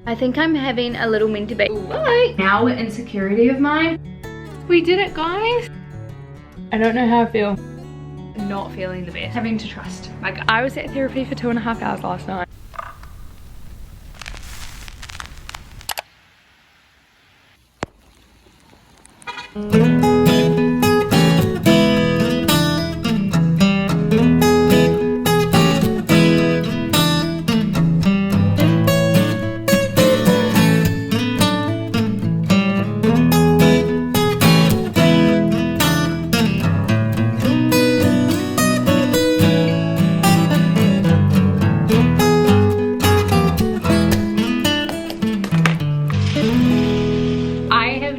I think I'm having a little meant to be. Right. Now an insecurity of mine. We did it, guys. I don't know how I feel. Not feeling the best. Having to trust. Like, I was at therapy for 2.5 hours last night.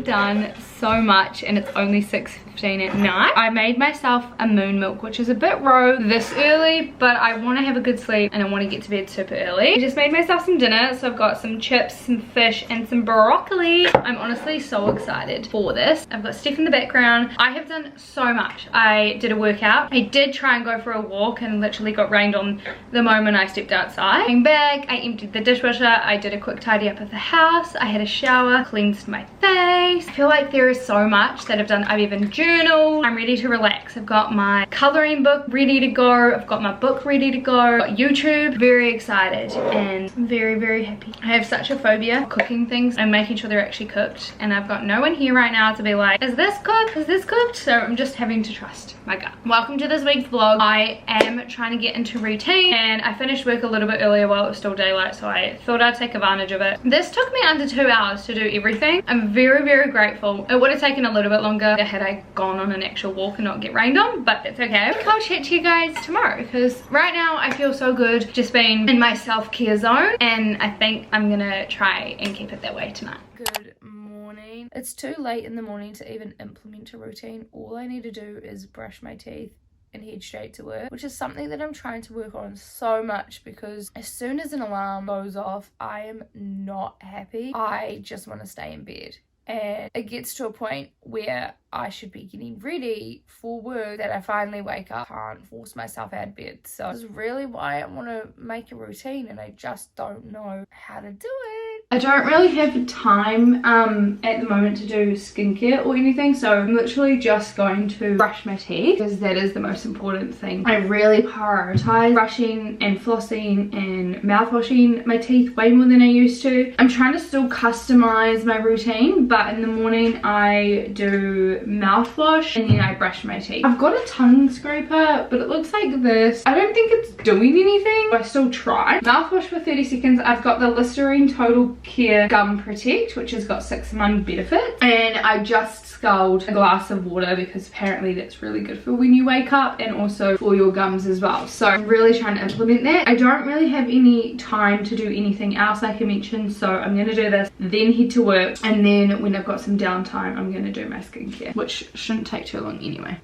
Done so much and it's only 6:15 at night. I made myself a moon milk, which is a bit rogue this early, but I want to have a good sleep and I want to get to bed super early. I just made myself some dinner, so I've got some chips, some fish and some broccoli. I'm honestly so excited for this. I've got Steph in the background. I have done so much. I did a workout. I did try and go for a walk and literally got rained on the moment I stepped outside. Came back, I emptied the dishwasher, I did a quick tidy up of the house, I had a shower, cleansed my face. I feel like there is so much that I've done. I've even journaled. I'm ready to relax. I've got my coloring book ready to go. I've got my book ready to go. I've got YouTube. Very excited and very, very happy. I have such a phobia of cooking things and making sure they're actually cooked. And I've got no one here right now to be like, is this cooked? Is this cooked? So I'm just having to trust my gut. Welcome to this week's vlog. I am trying to get into routine and I finished work a little bit earlier while it was still daylight, so I thought I'd take advantage of it. This took me under 2 hours to do everything. I'm very, very grateful. It would have taken a little bit longer had I gone on an actual walk and not get rained on, but it's okay. I'll chat to you guys tomorrow because right now I feel so good just being in my self-care zone, and I think I'm gonna try and keep it that way tonight. Good morning. It's too late in the morning to even implement a routine. All I need to do is brush my teeth and head straight to work, which is something that I'm trying to work on so much because as soon as an alarm goes off, I am not happy. I just want to stay in bed. And it gets to a point where I should be getting ready for work that I finally wake up. I can't force myself out of bed. So this is really why I want to make a routine and I just don't know how to do it. I don't really have time at the moment to do skincare or anything, so I'm literally just going to brush my teeth because that is the most important thing. I really prioritize brushing and flossing and mouthwashing my teeth way more than I used to. I'm trying to still customize my routine, but in the morning I do mouthwash and then I brush my teeth. I've got a tongue scraper, but it looks like this. I don't think it's doing anything, but I still try. Mouthwash for 30 seconds. I've got the Listerine Total Care Gum Protect, which has got 6 month benefits, and I just sculled a glass of water because apparently that's really good for when you wake up and also for your gums as well. So I'm really trying to implement that. I don't really have any time to do anything else like I mentioned, so I'm going to do this, then head to work, and then when I've got some downtime I'm going to do my skincare, which shouldn't take too long anyway.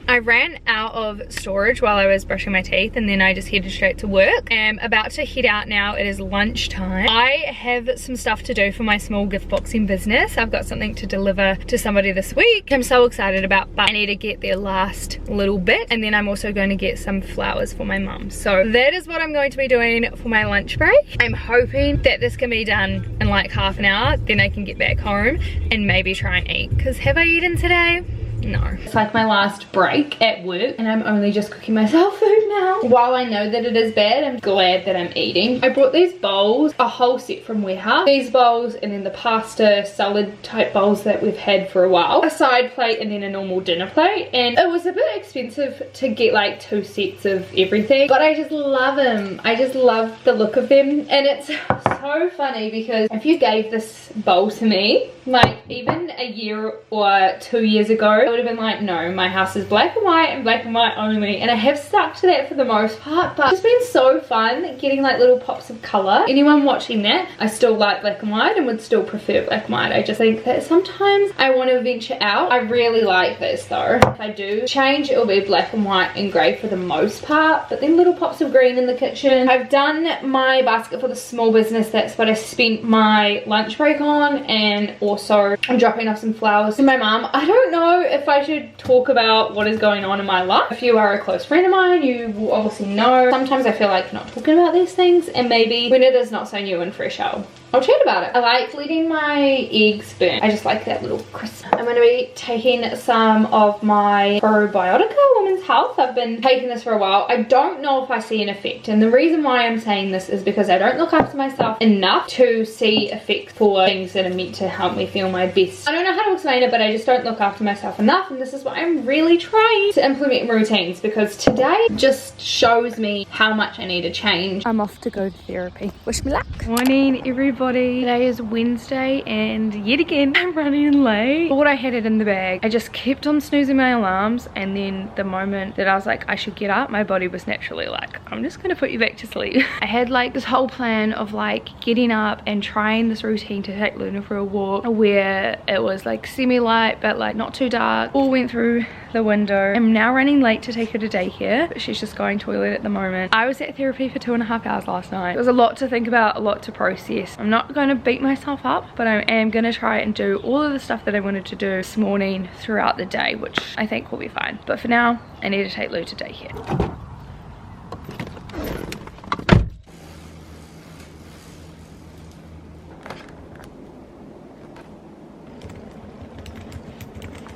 I ran out of storage while I was brushing my teeth and then I just headed straight to work. I'm about to head out now. It is lunchtime. I have some stuff to do for my small gift boxing business. I've got something to deliver to somebody this week I'm so excited about, but I need to get their last little bit, and then I'm also going to get some flowers for my mum. So that is what I'm going to be doing for my lunch break. I'm hoping that this can be done in like half an hour, then I can get back home and maybe try and eat, because have I eaten today? No. It's like my last break at work and I'm only just cooking myself food now. While I know that it is bad, I'm glad that I'm eating. I brought these bowls, a whole set from Warehouse. These bowls and then the pasta salad type bowls that we've had for a while. A side plate and then a normal dinner plate. And it was a bit expensive to get like 2 sets of everything, but I just love them. I just love the look of them. And it's so funny because if you gave this bowl to me like even a year or 2 years ago, I would have been like, no, my house is black and white only, and I have stuck to that for the most part. But it's been so fun getting like little pops of color. Anyone watching that, I still like black and white and would still prefer black and white. I just think that sometimes I want to venture out. I really like this though. If I do change, it will be black and white and grey for the most part, but then little pops of green in the kitchen. I've done my basket for the small business that's what I spent my lunch break on, and also I'm dropping off some flowers to my mum. I don't know if I should talk about what is going on in my life. If you are a close friend of mine, you will obviously know. Sometimes I feel like not talking about these things, and maybe when it is not so new and fresh, I'll chat about it. I like letting my eggs burn. I just like that little crisp. I'm going to be taking some of my probiotica, Women's Health. I've been taking this for a while. I don't know if I see an effect, and the reason why I'm saying this is because I don't look after myself enough to see effects for things that are meant to help me feel my best. I don't know how to explain it, but I just don't look after myself enough, and this is why I'm really trying to implement routines, because today just shows me how much I need to change. I'm off to go to therapy. Wish me luck. Morning, everybody. Today is Wednesday, and yet again I'm running late. Thought I had it in the bag. I just kept on snoozing my alarms, and then the moment that I was like I should get up, my body was naturally like, I'm just gonna put you back to sleep. I had like this whole plan of like getting up and trying this routine to take Luna for a walk where it was like semi-light but like not too dark. All went through the window. I'm now running late to take her to daycare, but she's just going toilet at the moment. I was at therapy for 2.5 hours last night. It was a lot to think about, a lot to process. I'm not going to beat myself up, but I am going to try and do all of the stuff that I wanted to do this morning throughout the day, which I think will be fine. But for now, I need to take Lou to daycare.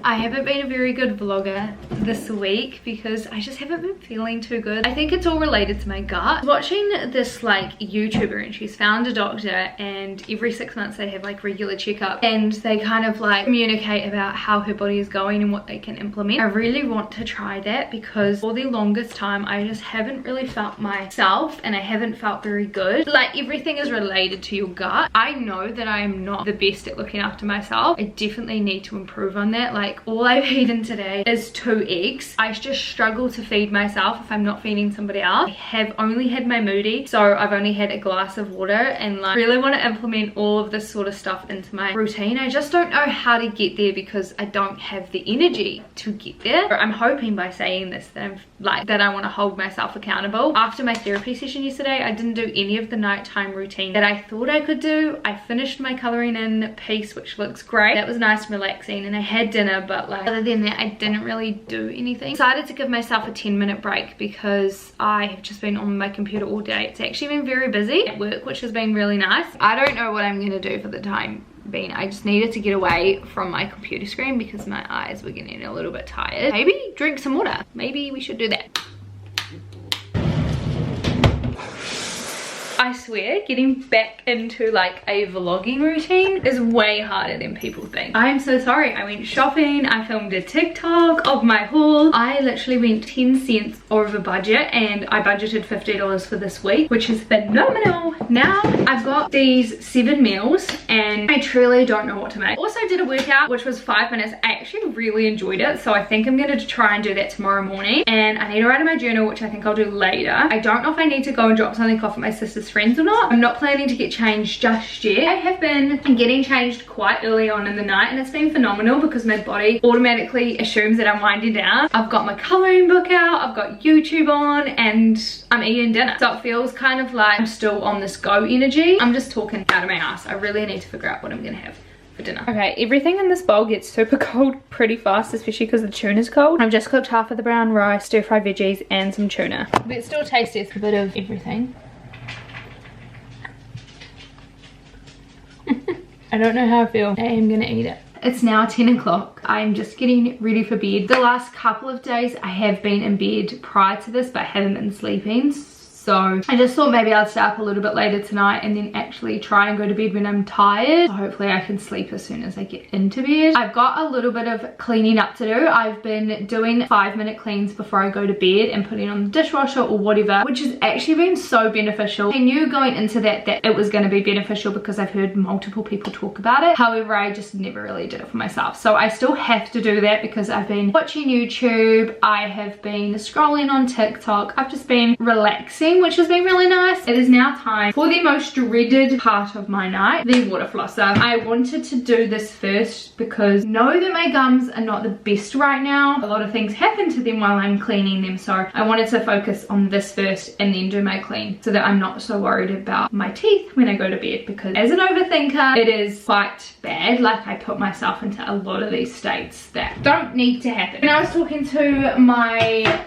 I haven't been a very good vlogger this week because I just haven't been feeling too good. I think it's all related to my gut. Watching this like YouTuber, and she's found a doctor, and every 6 months they have like regular checkup, and they kind of like communicate about how her body is going and what they can implement. I really want to try that because for the longest time I just haven't really felt myself, and I haven't felt very good. Like everything is related to your gut. I know that I am not the best at looking after myself. I definitely need to improve on that. Like all I've eaten today is 2 eggs. I just struggle to feed myself if I'm not feeding somebody else. I have only had my Moody, so I've only had a glass of water, and like really want to implement all of this sort of stuff into my routine. I just don't know how to get there because I don't have the energy to get there. I'm hoping by saying this that I want to hold myself accountable. After my therapy session yesterday, I didn't do any of the nighttime routine that I thought I could do. I finished my colouring in piece, which looks great. That was nice and relaxing, and I had dinner, but like other than that I didn't really do anything. Decided to give myself a 10-minute break because I have just been on my computer all day. It's actually been very busy at work, which has been really nice. I don't know what I'm gonna do for the time being. I just needed to get away from my computer screen because my eyes were getting a little bit tired. Maybe drink some water. Maybe we should do that. I swear, getting back into like a vlogging routine is way harder than people think. I am so sorry. I went shopping, I filmed a TikTok of my haul. I literally went 10 cents over budget, and I budgeted $50 for this week, which is phenomenal. Now I've got these 7 meals and I truly don't know what to make. Also did a workout, which was 5 minutes. I actually really enjoyed it, so I think I'm gonna try and do that tomorrow morning. And I need to write in my journal, which I think I'll do later. I don't know if I need to go and drop something off at my sister's friends or not. I'm not planning to get changed just yet. I have been getting changed quite early on in the night, and it's been phenomenal because my body automatically assumes that I'm winding down. I've got my colouring book out, I've got YouTube on, and I'm eating dinner. So it feels kind of like I'm still on this go energy. I'm just talking out of my ass. I really need to figure out what I'm gonna have for dinner. Okay, everything in this bowl gets super cold pretty fast, especially because the tuna's cold. I've just cooked half of the brown rice, stir-fried veggies, and some tuna. But it's still tasty. It's a bit of everything. I don't know how I feel. I am gonna eat it. It's now 10 o'clock. I'm just getting ready for bed. The last couple of days I have been in bed prior to this, but I haven't been sleeping. So I just thought maybe I'd stay up a little bit later tonight and then actually try and go to bed when I'm tired. So hopefully I can sleep as soon as I get into bed. I've got a little bit of cleaning up to do. I've been doing 5-minute cleans before I go to bed and putting on the dishwasher or whatever, which has actually been so beneficial. I knew going into that it was going to be beneficial because I've heard multiple people talk about it. However, I just never really did it for myself. So I still have to do that because I've been watching YouTube. I have been scrolling on TikTok. I've just been relaxing. flossing, which has been really nice. It is now time for the most dreaded part of my night, the water flosser. I wanted to do this first because I know that my gums are not the best right now. A lot of things happen to them while I'm cleaning them, so I wanted to focus on this first and then do my clean so that I'm not so worried about my teeth when I go to bed, because as an overthinker it is quite bad. Like, I put myself into a lot of these states that don't need to happen. When I was talking to my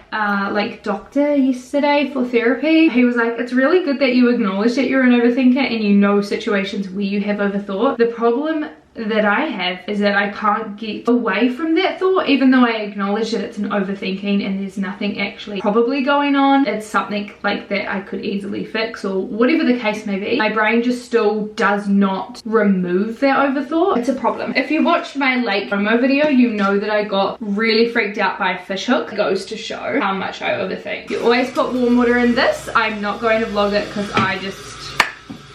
like doctor yesterday for therapy, he was like, it's really good that you acknowledge that you're an overthinker and you know situations where you have overthought. The problem that I have is that I can't get away from that thought, even though I acknowledge that it's an overthinking and there's nothing actually probably going on. It's something like that I could easily fix, or whatever the case may be. My brain just still does not remove that overthought. It's a problem. If you watched my late promo video, you know that I got really freaked out by a fish hook. It goes to show how much I overthink. You always put warm water in this. I'm not going to vlog it because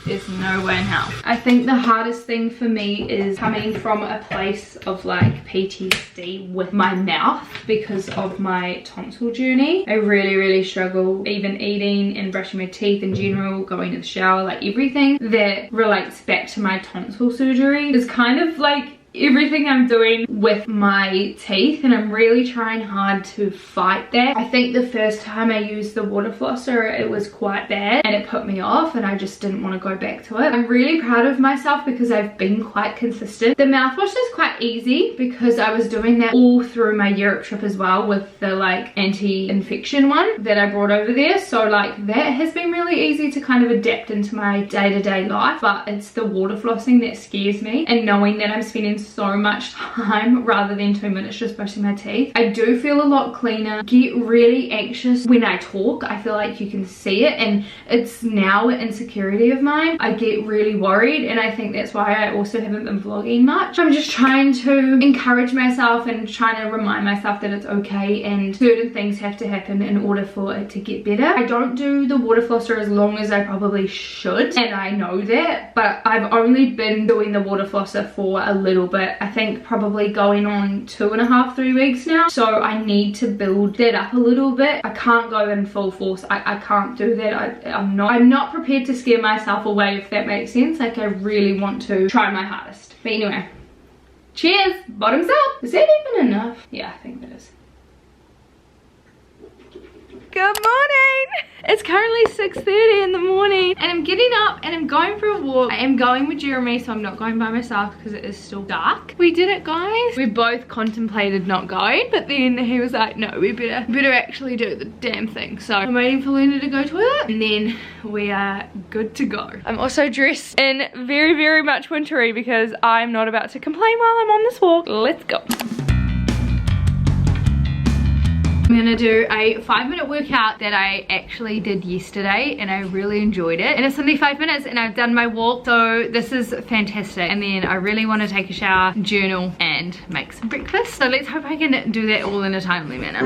there's no way in hell. I think the hardest thing for me is coming from a place of like PTSD with my mouth because of my tonsil journey. I really struggle even eating and brushing my teeth in general, going to the shower, like everything that relates back to my tonsil surgery is kind of like everything I'm doing with my teeth, and I'm really trying hard to fight that. I think the first time I used the water flosser it was quite bad and it put me off and I just didn't want to go back to it. I'm really proud of myself because I've been quite consistent. The mouthwash is quite easy because I was doing that all through my Europe trip as well with the like anti-infection one that I brought over there, so like that has been really easy to kind of adapt into my day-to-day life. But it's the water flossing that scares me, and knowing that I'm spending so much time rather than 2 minutes just brushing my teeth. I do feel a lot cleaner, get really anxious when I talk. I feel like you can see it, and it's now an insecurity of mine. I get really worried, and I think that's why I also haven't been vlogging much. I'm just trying to encourage myself and trying to remind myself that it's okay and certain things have to happen in order for it to get better. I don't do the water flosser as long as I probably should, and I know that, but I've only been doing the water flosser for a little bit. I think probably going on 2.5-3 weeks now, so I need to build that up a little bit. I can't go in full force. I can't do that. I'm not prepared to scare myself away, if that makes sense. Like, I really want to try my hardest. But anyway, cheers, bottoms up. Is that even enough? Yeah, I think that is. Good morning! It's currently 6:30 in the morning and I'm getting up and I'm going for a walk. I am going with Jeremy, so I'm not going by myself because it is still dark. We did it, guys. We both contemplated not going, but then he was like, no, we better actually do the damn thing. So I'm waiting for Luna to go to it and then we are good to go. I'm also dressed in very much wintry because I'm not about to complain while I'm on this walk. Let's go. I'm gonna do a 5-minute workout that I actually did yesterday and I really enjoyed it. And it's only 5 minutes and I've done my walk, so this is fantastic. And then I really want to take a shower, journal and make some breakfast. So let's hope I can do that all in a timely manner.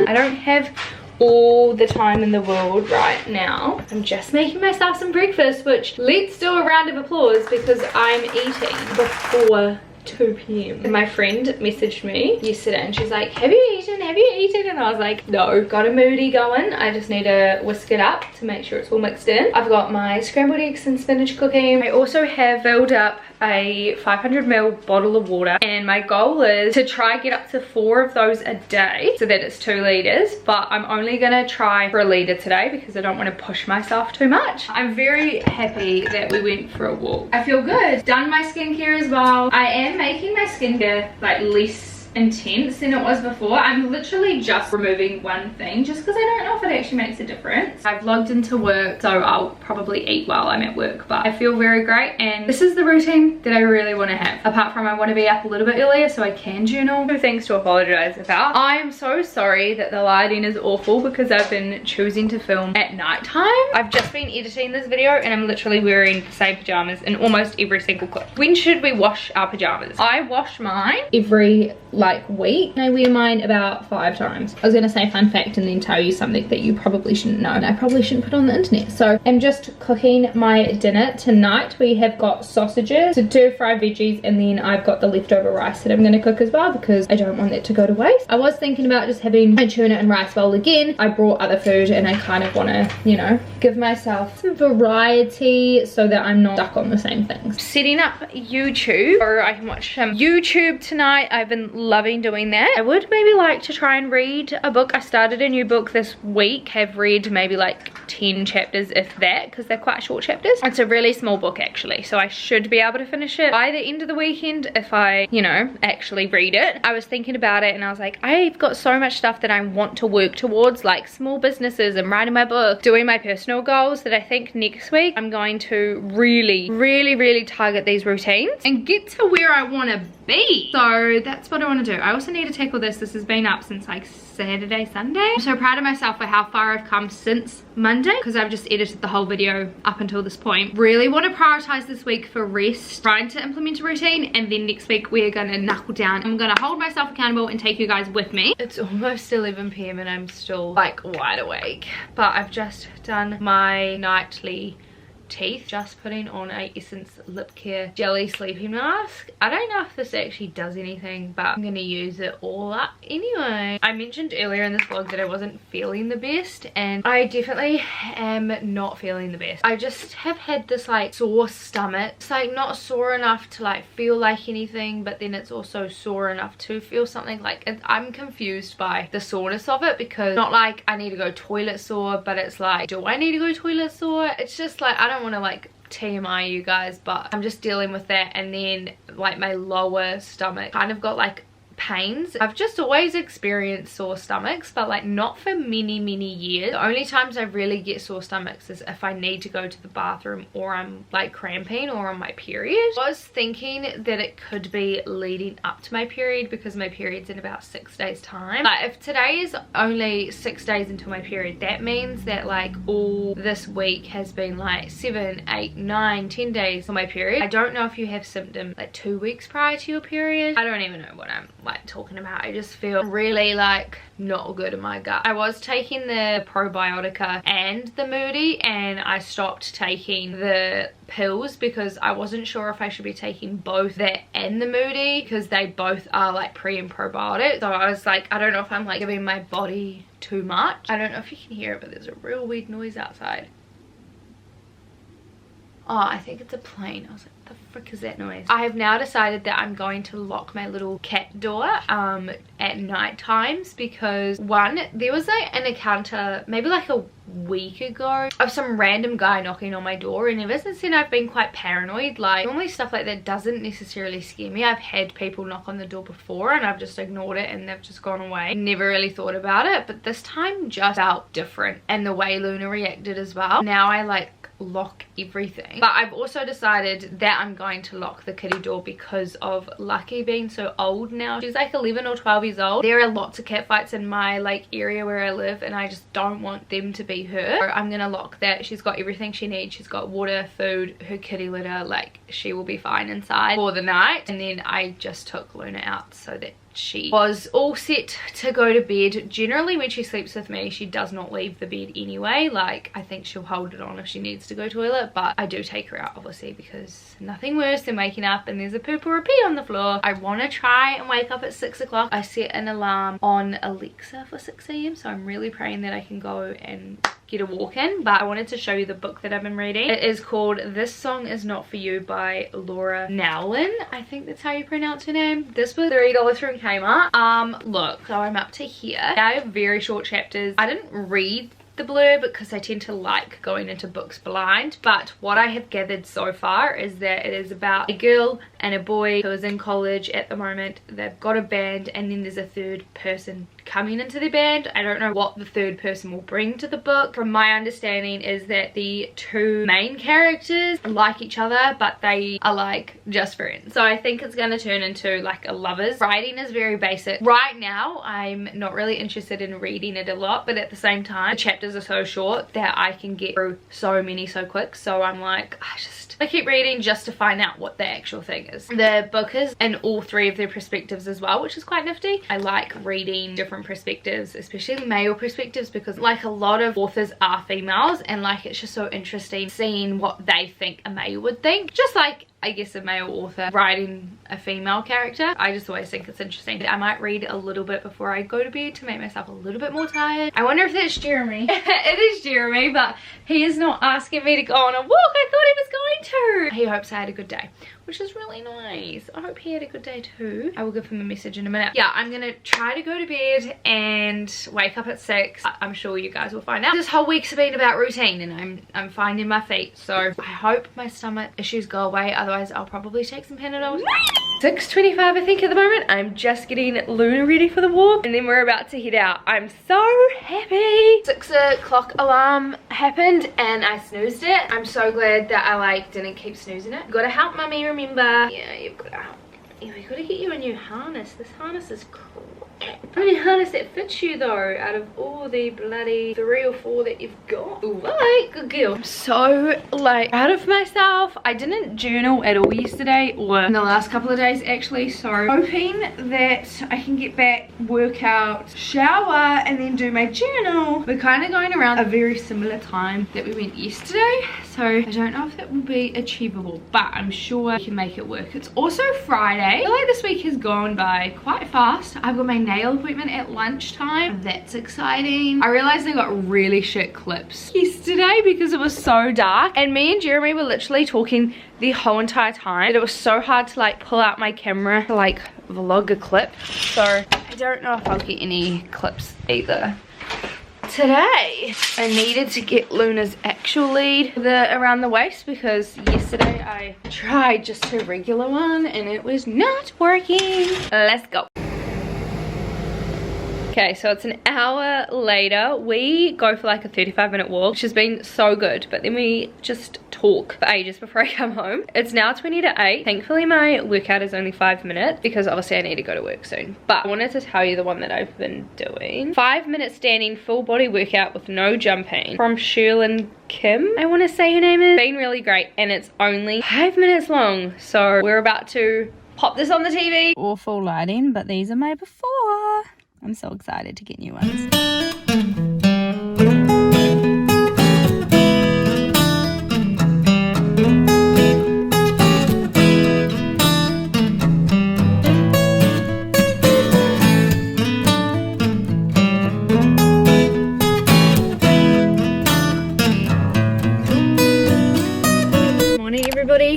I don't have all the time in the world right now. I'm just making myself some breakfast, which let's do a round of applause because I'm eating before 2 p.m. and my friend messaged me yesterday and she's like, have you eaten, and I was like, no. Got a moody going. I just need to whisk it up to make sure it's all mixed in. I've got my scrambled eggs and spinach cooking. I also have filled up a 500ml bottle of water and my goal is to try get up to 4 of those a day so that it's 2 liters, but I'm only gonna try for 1 liter today because I don't want to push myself too much. I'm very happy that we went for a walk. I feel good. Done my skincare as well. I am making my skincare like less intense than it was before. I'm literally just removing one thing just because I don't know if it actually makes a difference. I've logged into work, so I'll probably eat while I'm at work, but I feel very great and this is the routine that I really want to have. Apart from I want to be up a little bit earlier so I can journal. 2 things to apologize about. I am so sorry that the lighting is awful because I've been choosing to film at night time. I've just been editing this video and I'm literally wearing the same pajamas in almost every single clip. When should we wash our pajamas? I wash mine every like week. I wear mine about 5 times. I was gonna say fun fact and then tell you something that you probably shouldn't know and I probably shouldn't put on the internet. So I'm just cooking my dinner tonight. We have got sausages, stir fried veggies, and then I've got the leftover rice that I'm gonna cook as well because I don't want that to go to waste. I was thinking about just having a tuna and rice bowl again. I brought other food and I kind of want to, you know, give myself some variety so that I'm not stuck on the same things. Setting up YouTube so I can watch some YouTube tonight. I've been loving doing that. I would maybe like to try and read a book. I started a new book this week, have read maybe like 10 chapters if that, because they're quite short chapters. It's a really small book actually, so I should be able to finish it by the end of the weekend if I, you know, actually read it. I was thinking about it and I was like, I've got so much stuff that I want to work towards, like small businesses and writing my book, doing my personal goals, that I think next week I'm going to really target these routines and get to where I want to be. So that's what I want to do. I also need to tackle this. This has been up since like Saturday, Sunday. I'm so proud of myself for how far I've come since Monday, because I've just edited the whole video up until this point. Really want to prioritize this week for rest, trying to implement a routine, and then next week we're gonna knuckle down. I'm gonna hold myself accountable and take you guys with me. It's almost 11 p.m. and I'm still like wide awake, but I've just done my nightly teeth, just putting on a Essence lip care jelly sleeping mask. I don't know if this actually does anything, but I'm gonna use it all up anyway. I mentioned earlier in this vlog that I wasn't feeling the best, and I definitely am not feeling the best. I just have had this like sore stomach. It's like not sore enough to like feel like anything, but then it's also sore enough to feel something. Like I'm confused by the soreness of it, because not like I need to go toilet sore, but it's like, do I need to go toilet sore? It's just like, I don't want to like TMI you guys, but I'm just dealing with that. And then like my lower stomach kind of got like pains. I've just always experienced sore stomachs, but like not for many years. The only times I really get sore stomachs is if I need to go to the bathroom, or I'm like cramping, or on my period. I was thinking that it could be leading up to my period, because my period's in about 6 days time. But if today is only 6 days until my period, that means that like all this week has been like 7, 8, 9, 10 days for my period. I don't know if you have symptoms like 2 weeks prior to your period. I don't even know what I'm like talking about. I just feel really like not good in my gut. I was taking the probiotica and the Moody, and I stopped taking the pills because I wasn't sure if I should be taking both that and the Moody, because they both are like pre and probiotic. So I was like, I don't know if I'm like giving my body too much. I don't know if you can hear it, but there's a real weird noise outside. Oh, I think it's a plane. I was like, what the frick is that noise? I have now decided that I'm going to lock my little cat door at night times, because one, there was like an encounter maybe like a week ago of some random guy knocking on my door, and ever since then I've been quite paranoid. Like normally stuff like that doesn't necessarily scare me. I've had people knock on the door before and I've just ignored it and they've just gone away. Never really thought about it, but this time just felt different, and the way Luna reacted as well. Now I like lock everything. But I've also decided that I'm going to lock the kitty door because of Lucky being so old now. She's like 11 or 12 years old. There are lots of cat fights in my like area where I live, and I just don't want them to be her. So I'm gonna lock that. She's got everything she needs. She's got water, food, her kitty litter. Like she will be fine inside for the night. And then I just took Luna out so that she was all set to go to bed. Generally when she sleeps with me, she does not leave the bed anyway. Like I think she'll hold it on if she needs to go toilet, but I do take her out obviously, because nothing worse than waking up and there's a poop or a pee on the floor. I want to try and wake up at 6 o'clock. I set an alarm on Alexa for 6 a.m, so I'm really praying that I can go and get a walk in. But I wanted to show you the book that I've been reading. It is called This Song Is Not For You by Laura Nowlin. I think that's how you pronounce her name. This was $3 from Kmart. Look, so I'm up to here. I have very short chapters. I didn't read the blurb because I tend to like going into books blind, but what I have gathered so far is that it is about a girl and a boy who is in college at the moment. They've got a band, and then there's a third person coming into their band. I don't know what the third person will bring to the book. From my understanding is that the two main characters like each other, but they are like just friends. So I think it's going to turn into like a lovers. Writing is very basic. Right now, I'm not really interested in reading it a lot, but at the same time, the chapters are so short that I can get through so many so quick. So I'm like, I keep reading just to find out what the actual thing is. The book is in all three of their perspectives as well, which is quite nifty. I like reading different perspectives, especially male perspectives, because like a lot of authors are females, and like it's just so interesting seeing what they think a male would think. Just like I guess a male author writing a female character. I just always think it's interesting. I might read a little bit before I go to bed to make myself a little bit more tired. I wonder if that's Jeremy. It is Jeremy, but he is not asking me to go on a walk. I thought he was going to. He hopes I had a good day, which is really nice. I hope he had a good day too. I will give him a message in a minute. Yeah, I'm gonna try to go to bed and wake up at 6. I'm sure you guys will find out. This whole week's been about routine, and I'm finding my feet. So I hope my stomach issues go away. Otherwise, I'll probably take some Panadols. 6:25 I think at the moment. I'm just getting Luna ready for the walk, and then we're about to head out. I'm so happy. 6 o'clock alarm happened and I snoozed it. I'm so glad that I didn't keep snoozing it. Gotta help mummy, remember. Yeah, you've gotta help. Yeah, we gotta get you a new harness. This harness is crap. Only harness that fits you though, out of all the bloody 3 or 4 that you've got. Alright, good girl. I'm so proud of myself. I didn't journal at all yesterday, or in the last couple of days actually, so hoping that I can get back, work out, shower, and then do my journal. We're kind of going around a very similar time that we went yesterday, so I don't know if that will be achievable, but I'm sure we can make it work. It's also Friday. I feel like this week has gone by quite fast. I've got my nail appointment at lunchtime. That's exciting. I realized I got really shit clips yesterday because it was so dark, and me and Jeremy were literally talking the whole entire time. It was so hard to pull out my camera to vlog a clip, so I don't know if I'll get any clips either today. I needed to get Luna's actual lead around the waist, because yesterday I tried just a regular one and it was not working. Let's go. Okay, so it's an hour later. We go for a 35-minute walk, which has been so good, but then we just talk for ages before I come home. It's now 20 to 8. Thankfully my workout is only 5 minutes, because obviously I need to go to work soon. But I wanted to tell you the one that I've been doing. 5-minute standing full body workout with no jumping from Sherlyn Kim, I want to say her name is. Been really great, and it's only 5 minutes long. So we're about to pop this on the TV. Awful lighting, but these are my before. I'm so excited to get new ones.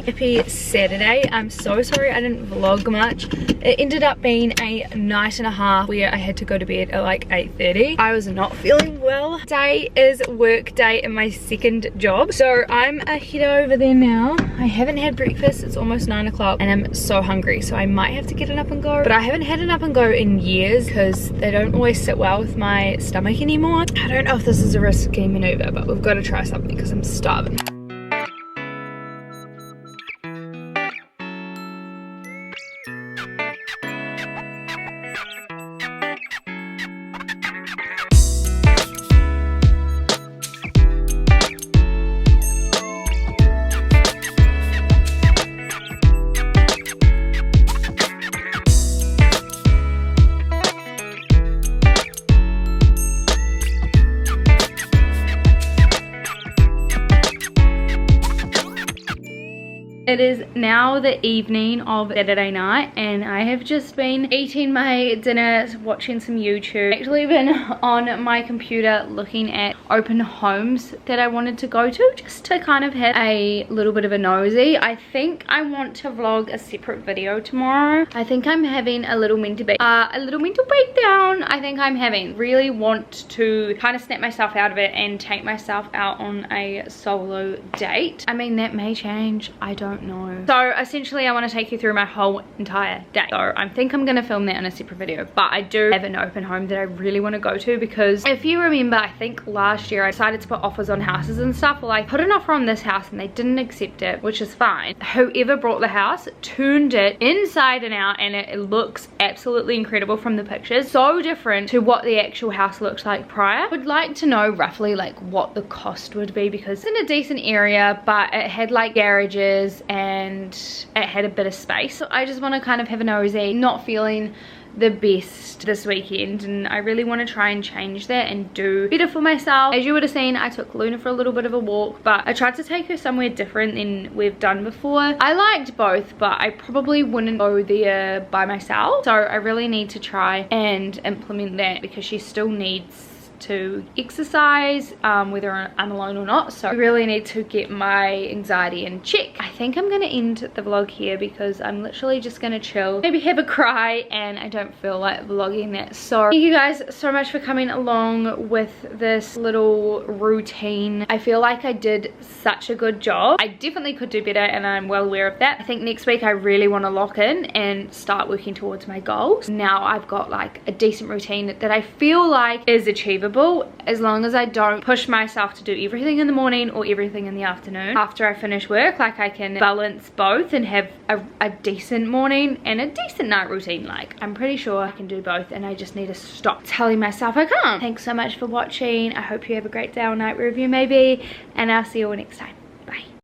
Happy Saturday. I'm so sorry I didn't vlog much. It ended up being a night and a half where I had to go to bed at 8:30. I was not feeling well. Today is work day in my second job, so I'm head over there now. I haven't had breakfast. It's almost 9 o'clock and I'm so hungry, so I might have to get an up and go, but I haven't had an up and go in years because they don't always sit well with my stomach anymore. I don't know if this is a risky maneuver, but we've got to try something because I'm starving. It is now the evening of Saturday night, and I have just been eating my dinner, watching some YouTube. I've actually been on my computer looking at open homes that I wanted to go to, just to kind of have a little bit of a nosy. I think I want to vlog a separate video tomorrow. I think I'm having a little mental breakdown. I think I'm having. Really want to kind of snap myself out of it and take myself out on a solo date. I mean, that may change. I don't don't know. So essentially I want to take you through my whole entire day. So I think I'm going to film that in a separate video, but I do have an open home that I really want to go to, because if you remember, I think last year I decided to put offers on houses and stuff. Well, I put an offer on this house and they didn't accept it, which is fine. Whoever brought the house turned it inside and out, and it looks absolutely incredible from the pictures. So different to what the actual house looked like prior. I would like to know roughly like what the cost would be, because it's in a decent area, but it had like garages and it had a bit of space. So I just want to kind of have a nosy. Not feeling the best this weekend, and I really want to try and change that and do better for myself. As you would have seen, I took Luna for a little bit of a walk, but I tried to take her somewhere different than we've done before. I liked both, but I probably wouldn't go there by myself, so I really need to try and implement that, because she still needs to exercise, whether I'm alone or not. So I really need to get my anxiety in check. I think I'm gonna end the vlog here, because I'm literally just gonna chill, maybe have a cry, and I don't feel like vlogging that. So thank you guys so much for coming along with this little routine. I feel like I did such a good job. I definitely could do better, and I'm well aware of that. I think next week I really want to lock in and start working towards my goals. Now I've got like a decent routine that I feel like is achievable, as long as I don't push myself to do everything in the morning or everything in the afternoon. After I finish work, like I can balance both and have a decent morning and a decent night routine. Like I'm pretty sure I can do both, and I just need to stop telling myself I can't. Thanks so much for watching. I hope you have a great day or night wherever you may be, and I'll see you all next time.